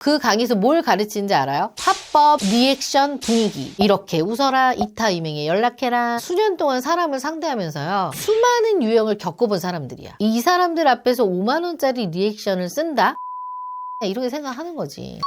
그 강의에서 뭘 가르치는지 알아요? 화법, 리액션, 분위기. 이렇게 웃어라, 이타 이명에 연락해라. 수년 동안 사람을 상대하면서요. 수많은 유형을 겪어본 사람들이야. 이 사람들 앞에서 5만 원짜리 리액션을 쓴다? 이렇게 생각하는 거지.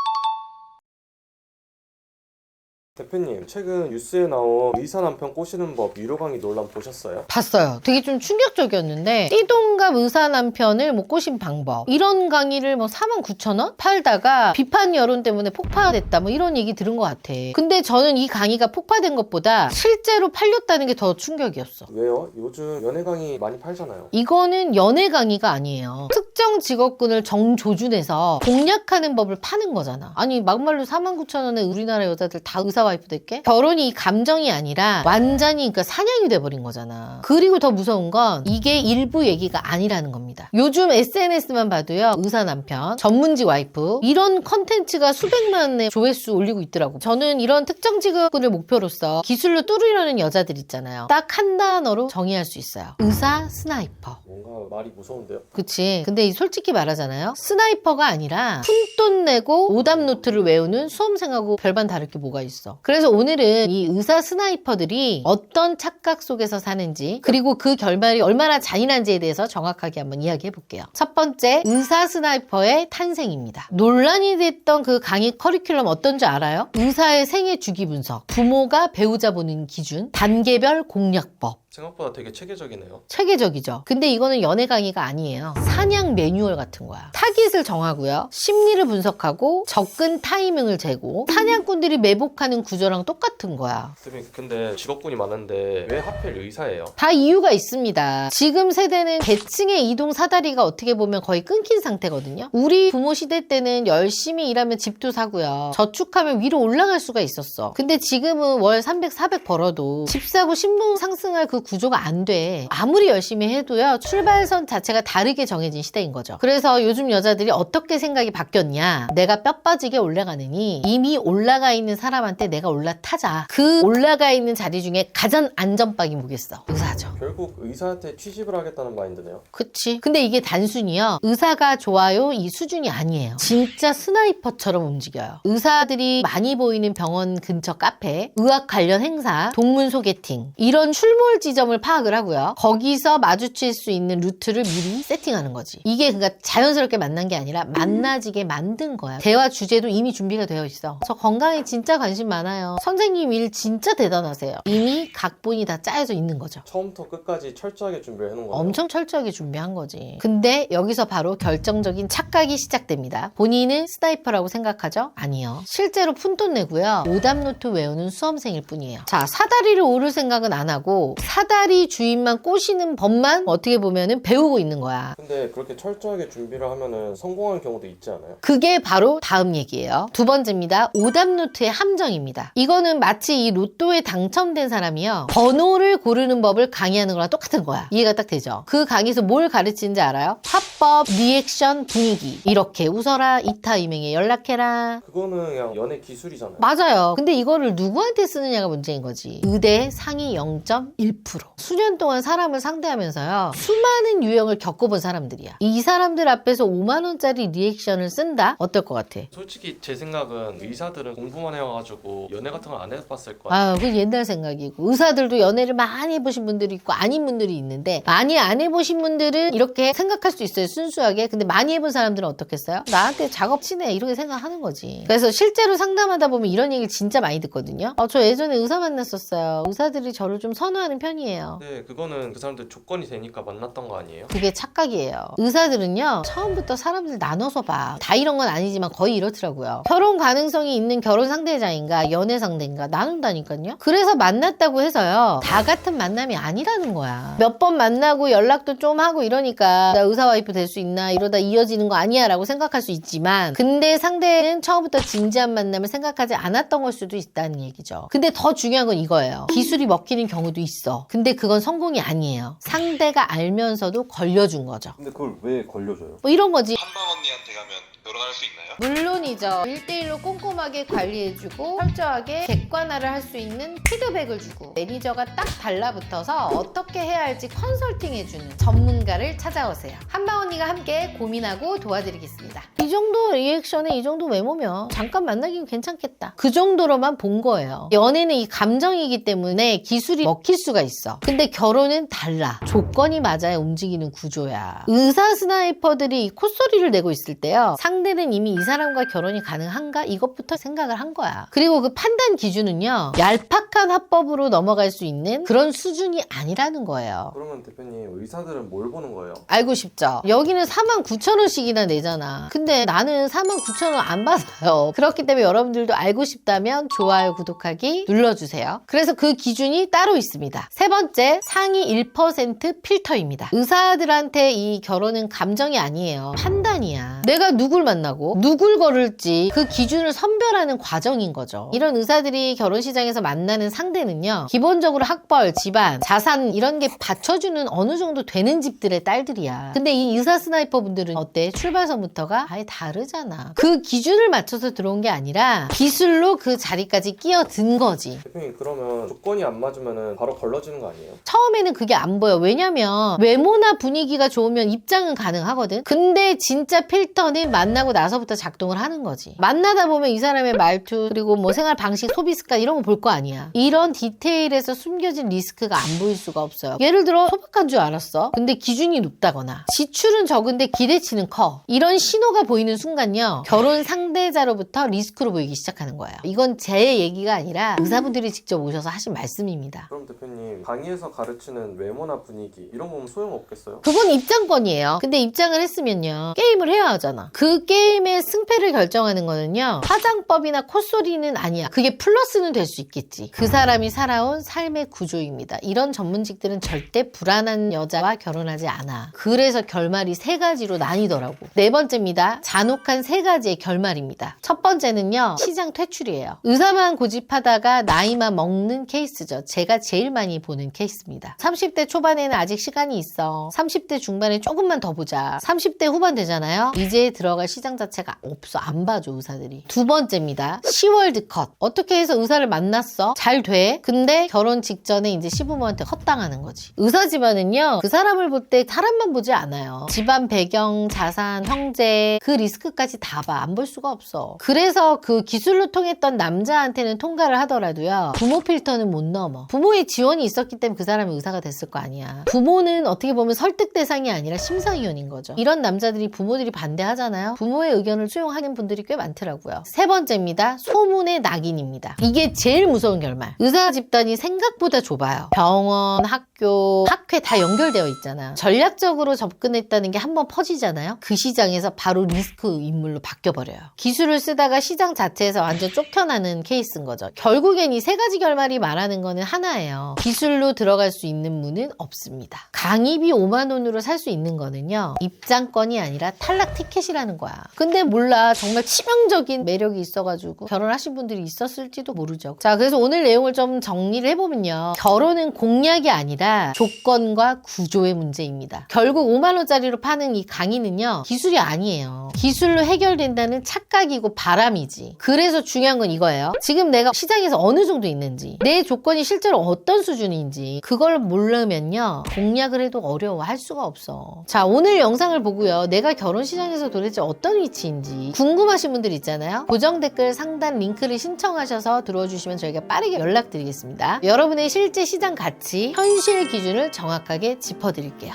대표님, 최근 뉴스에 나온 의사 남편 꼬시는 법 유료 강의 논란 보셨어요? 봤어요. 되게 좀 충격적이었는데 띠동갑 의사 남편을 뭐 꼬신 방법 이런 강의를 뭐 49,000원 팔다가 비판 여론 때문에 폭파됐다 뭐 이런 얘기 들은 것 같아. 근데 저는 이 강의가 폭파된 것보다 실제로 팔렸다는 게 더 충격이었어. 왜요? 요즘 연애 강의 많이 팔잖아요. 이거는 연애 강의가 아니에요. 특정 직업군을 정조준해서 공략하는 법을 파는 거잖아. 아니 막말로 49,000원에 우리나라 여자들 다 의사 와이프 될게? 결혼이 감정이 아니라 완전히 그러니까 사냥이 돼버린 거잖아. 그리고 더 무서운 건 이게 일부 얘기가 아니라는 겁니다. 요즘 SNS만 봐도요. 의사 남편, 전문직 와이프 이런 컨텐츠가 수백만의 조회수 올리고 있더라고. 저는 이런 특정 직업군을 목표로서 기술로 뚫으려는 여자들 있잖아요. 딱 한 단어로 정의할 수 있어요. 의사 스나이퍼. 뭔가 말이 무서운데요? 그치. 근데 솔직히 말하잖아요. 스나이퍼가 아니라 푼돈 내고 오답 노트를 외우는 수험생하고 별반 다를 게 뭐가 있어. 그래서 오늘은 이 의사 스나이퍼들이 어떤 착각 속에서 사는지 그리고 그 결말이 얼마나 잔인한지에 대해서 정확하게 한번 이야기해 볼게요. 첫 번째, 의사 스나이퍼의 탄생입니다. 논란이 됐던 그 강의 커리큘럼 어떤 줄 알아요? 의사의 생애 주기 분석, 부모가 배우자 보는 기준, 단계별 공략법. 생각보다 되게 체계적이네요. 체계적이죠. 근데 이거는 연애 강의가 아니에요. 사냥 매뉴얼 같은 거야. 타깃을 정하고요. 심리를 분석하고 접근 타이밍을 재고 사냥꾼들이 매복하는 구조랑 똑같은 거야. 대표님, 근데 직업군이 많은데 왜 하필 의사예요? 다 이유가 있습니다. 지금 세대는 계층의 이동 사다리가 어떻게 보면 거의 끊긴 상태거든요. 우리 부모 시대 때는 열심히 일하면 집도 사고요. 저축하면 위로 올라갈 수가 있었어. 근데 지금은 월 300, 400 벌어도 집 사고 신분 상승할 그 구조가 안 돼. 아무리 열심히 해도요. 출발선 자체가 다르게 정해진 시대인 거죠. 그래서 요즘 여자들이 어떻게 생각이 바뀌었냐. 내가 뼈 빠지게 올라가느니 이미 올라가 있는 사람한테 내가 올라타자. 그 올라가 있는 자리 중에 가장 안전빵이 뭐겠어? 의사죠. 결국 의사한테 취직을 하겠다는 마인드네요. 그치. 근데 이게 단순히요. 의사가 좋아요 이 수준이 아니에요. 진짜 스나이퍼처럼 움직여요. 의사들이 많이 보이는 병원 근처 카페, 의학 관련 행사, 동문 소개팅 이런 출몰 지점을 파악을 하고요. 거기서 마주칠 수 있는 루트를 미리 세팅하는 거지. 이게 그러니까 자연스럽게 만난 게 아니라 만나지게 만든 거야. 대화 주제도 이미 준비가 되어 있어. 저 건강에 진짜 관심 많아요. 선생님 일 진짜 대단하세요. 이미 각본이 다 짜여져 있는 거죠. 처음부터 끝까지 철저하게 준비를 해놓은 거예요. 엄청 철저하게 준비한 거지. 근데 여기서 바로 결정적인 착각이 시작됩니다. 본인은 스나이퍼라고 생각하죠? 아니요. 실제로 푼돈 내고요. 오답노트 외우는 수험생일 뿐이에요. 자, 사다리를 오를 생각은 안 하고 사다리 주인만 꼬시는 법만 어떻게 보면은 배우고 있는 거야. 근데 그렇게 철저하게 준비를 하면은 성공한 경우도 있지 않아요? 그게 바로 다음 얘기예요. 두 번째입니다. 오답노트의 함정입니다. 이거는 마치 이 로또에 당첨된 사람이요. 번호를 고르는 법을 강의하는 거랑 똑같은 거야. 이해가 딱 되죠? 그 강의에서 뭘 가르치는지 알아요? 화법, 리액션, 분위기. 이렇게 웃어라, 이타 이명에 연락해라. 그거는 그냥 연애 기술이잖아요. 맞아요. 근데 이거를 누구한테 쓰느냐가 문제인 거지. 의대 상위 0.1%. 수년 동안 사람을 상대하면서요. 수많은 유형을 겪어본 사람들이야. 이 사람들 앞에서 5만 원짜리 리액션을 쓴다? 어떨 것 같아? 솔직히 제 생각은 의사들은 공부만 해와가지고 연애 같은 걸 안 해봤을 거예요. 아, 그 옛날 생각이고. 의사들도 연애를 많이 해보신 분들이 있고 아닌 분들이 있는데 많이 안 해보신 분들은 이렇게 생각할 수 있어요. 순수하게. 근데 많이 해본 사람들은 어떻겠어요? 나한테 작업 치네. 이렇게 생각하는 거지. 그래서 실제로 상담하다 보면 이런 얘기를 진짜 많이 듣거든요. 저 예전에 의사 만났었어요. 의사들이 저를 좀 선호하는 편이에요. 근데 그거는 그 사람들 조건이 되니까 만났던 거 아니에요? 그게 착각이에요. 의사들은요. 처음부터 사람들 나눠서 봐. 다 이런 건 아니지만 거의 이렇더라고요. 결혼 가능성이 있는 결혼 상대자인가 연애 상대인가 나눈다니까요. 그래서 만났다고 해서요. 다 같은 만남이 아니라는 거야. 몇 번 만나고 연락도 좀 하고 이러니까 나 의사 와이프 될 수 있나 이러다 이어지는 거 아니야 라고 생각할 수 있지만 근데 상대는 처음부터 진지한 만남을 생각하지 않았던 걸 수도 있다는 얘기죠. 근데 더 중요한 건 이거예요. 기술이 먹히는 경우도 있어. 근데 그건 성공이 아니에요. 상대가 알면서도 걸려준 거죠. 근데 그걸 왜 걸려줘요? 뭐 이런 거지. 한방 언니한테 가면 결혼할 수 있나요? 물론이죠. 1대1로 꼼꼼하게 관리해주고 철저하게 객관화를 할 수 있는 피드백을 주고 매니저가 딱 달라붙어서 어떻게 해야 할지 컨설팅해주는 전문가를 찾아오세요. 한방 언니가 함께 고민하고 도와드리겠습니다. 이 정도 리액션에 이 정도 외모면 잠깐 만나기는 괜찮겠다. 그 정도로만 본 거예요. 연애는 이 감정이기 때문에 기술이 먹힐 수가 있어. 근데 결혼은 달라. 조건이 맞아야 움직이는 구조야. 의사 스나이퍼들이 이 콧소리를 내고 있을 때요, 상대는 이미 이 사람과 결혼이 가능한가? 이것부터 생각을 한 거야. 그리고 그 판단 기준은요, 얄팍한 화법으로 넘어갈 수 있는 그런 수준이 아니라는 거예요. 그러면 대표님, 의사들은 뭘 보는 거예요? 알고 싶죠? 여기는 49,000원씩이나 내잖아. 근데 나는 49,000원 안 받아요. 그렇기 때문에 여러분들도 알고 싶다면 좋아요, 구독하기 눌러주세요. 그래서 그 기준이 따로 있습니다. 세 번째, 상위 1% 필터입니다. 의사들한테 이 결혼은 감정이 아니에요. 판단이야. 내가 누굴 만나고 누굴 거를지 그 기준을 선별하는 과정인 거죠. 이런 의사들이 결혼 시장에서 만나는 상대는요, 기본적으로 학벌, 집안, 자산 이런 게 받쳐주는 어느 정도 되는 집들의 딸들이야. 근데 이 의사 스나이퍼 분들은 어때? 출발선부터가 아예 다르잖아. 그 기준을 맞춰서 들어온 게 아니라 기술로 그 자리까지 끼어든 거지. 대표님, 그러면 조건이 안 맞으면 바로 걸러지는 거 아니에요? 처음에는 그게 안 보여. 왜냐면 외모나 분위기가 좋으면 입장은 가능하거든. 근데 진짜 필터는 만나고 나서부터 작동을 하는 거지. 만나다 보면 이 사람의 말투, 그리고 뭐 생활 방식, 소비 습관 이런 거 볼 거 아니야. 이런 디테일에서 숨겨진 리스크가 안 보일 수가 없어요. 예를 들어 소박한 줄 알았어. 근데 기준이 높다거나 지출은 적은데 기대치는 커. 이런 신호가 보이는 순간요, 결혼 상대자로부터 리스크로 보이기 시작하는 거예요. 이건 제 얘기가 아니라 의사분들이 직접 오셔서 하신 말씀입니다. 그럼 대표님, 강의에서 가르치는 외모나 분위기 이런 거 보면 소용없겠어요? 그건 입장권이에요. 근데 입장을 했으면요, 게임을 해야 하잖아. 그 게임의 승패를 결정하는 거는요, 화장법이나 콧소리는 아니야. 그게 플러스는 될 수 있겠지. 그 사람이 살아온 삶의 구조입니다. 이런 전문직들은 절대 불안한 여자와 결혼하지 않아. 그래서 결말이 세 가지로 나뉘더라고. 네 번째입니다. 잔혹한 세 가지의 결말입니다. 첫 번째는요, 시장 퇴출이에요. 의사만 고집하다가 나이만 먹는 케이스죠. 제가 제일 많이 보는 케이스입니다. 30대 초반에는 아직 시간이 있어. 30대 중반에 조금만 더 보자. 30대 후반 되잖아요. 이제 들어갈 시장 자체가 없어. 안 봐줘, 의사들이. 두 번째입니다. 시월드 컷. 어떻게 해서 의사를 만났어? 잘 돼. 근데 결혼 직전에 이제 시부모한테 헛당하는 거지. 의사 집안은요, 그 사람을 볼 때 사람만 보지 않아요. 집안 배경, 자산, 형제, 그 리스크까지 다 봐. 안 볼 수가 없어. 그래서 그 기술로 통했던 남자한테는 통과를 하더라도요, 부모 필터는 못 넘어. 부모의 지원이 있었기 때문에 그 사람이 의사가 됐을 거 아니야. 부모는 어떻게 보면 설득 대상이 아니라 심사위원인 거죠. 이런 남자들이 부모들이 반대하잖아요. 부모의 의견을 수용하는 분들이 꽤 많더라고요. 세 번째입니다. 소문의 낙인입니다. 이게 제일 무서운 결말. 의사 집단이 생각보다 좁아요. 병원, 학교, 학회 다 연결되어 있잖아. 전략적으로 접근했다는 게 한번 퍼지잖아요. 그 시장에서 바로 리스크 인물로 바뀌어버려요. 기술을 쓰다가 시장 자체에서 완전 쫓겨나는 케이스인 거죠. 결국엔 이 세 가지 결말이 말하는 거는 하나예요. 기술로 들어갈 수 있는 문은 없습니다. 강의비 5만 원으로 살 수 있는 거는요, 입장권이 아니라 탈락 티켓이라는 거야. 근데 몰라, 정말 치명적인 매력이 있어가지고 결혼하신 분들이 있었을지도 모르죠. 자, 그래서 오늘 내용을 좀 정리를 해보면요, 결혼은 공약이 아니라 조건과 구조의 문제입니다. 결국 5만 원짜리로 파는 이 강의는요, 기술이 아니에요. 기술로 해결된다는 착각이고 바람이지. 그래서 중요한 건 이거예요. 지금 내가 시장에서 어느 정도 있는지, 내 조건이 실제로 어떤 수준인지 그걸 모르면요, 공략을 해도 어려워. 할 수가 없어. 자, 오늘 영상을 보고요, 내가 결혼 시장에서 도대체 어떤 위치인지 궁금하신 분들 있잖아요. 고정 댓글 상단 링크를 신청하셔서 들어와 주시면 저희가 빠르게 연락드리겠습니다. 여러분의 실제 시장 가치, 현실 기준을 정확하게 짚어드릴게요.